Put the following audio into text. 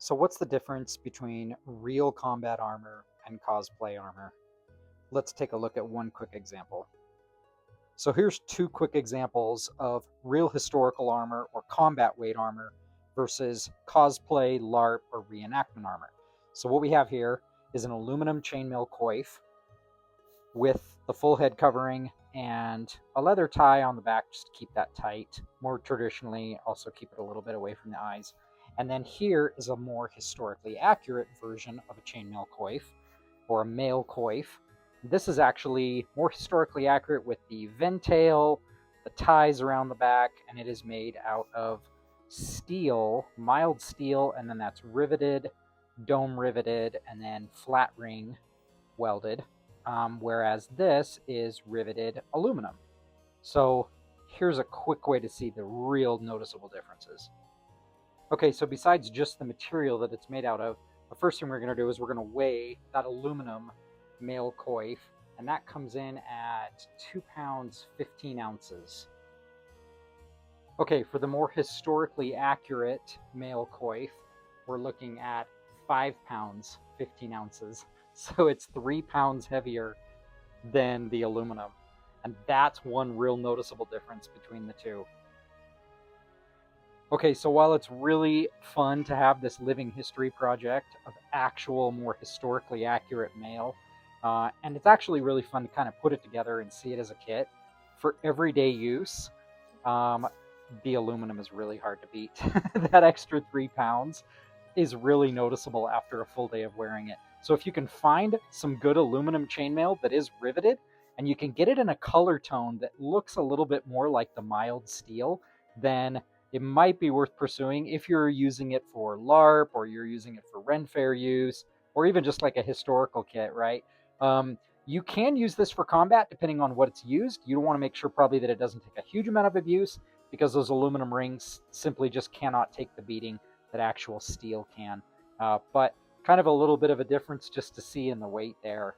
So what's the difference between real combat armor and cosplay armor? Let's take a look at one quick example. So here's two quick examples of real historical armor or combat weight armor versus cosplay, LARP, or reenactment armor. So what we have here is an aluminum chainmail coif with the full head covering and a leather tie on the back just to keep that tight. More traditionally, also keep it a little bit away from the eyes. And then here is a more historically accurate version of a chainmail coif or a mail coif. This is actually more historically accurate with the ventail, the ties around the back, and it is made out of steel, mild steel, and then that's riveted, dome riveted, and then flat ring welded, whereas this is riveted aluminum. So here's a quick way to see the real noticeable differences. Okay, so besides just the material that it's made out of, the first thing we're going to do is we're going to weigh that aluminum mail coif, and that comes in at 2 pounds 15 ounces. Okay, for the more historically accurate mail coif, we're looking at 5 pounds 15 ounces. So it's 3 pounds heavier than the aluminum. And that's one real noticeable difference between the two. Okay, so while it's really fun to have this living history project of actual, more historically accurate mail, and it's actually really fun to kind of put it together and see it as a kit, for everyday use, the aluminum is really hard to beat. That extra 3 pounds is really noticeable after a full day of wearing it. So if you can find some good aluminum chainmail that is riveted, and you can get it in a color tone that looks a little bit more like the mild steel, then it might be worth pursuing if you're using it for LARP or you're using it for Ren Fair use, or even just like a historical kit, right? You can use this for combat depending on what it's used. You want to make sure probably that it doesn't take a huge amount of abuse because those aluminum rings simply just cannot take the beating that actual steel can. But kind of a little bit of a difference just to see in the weight there.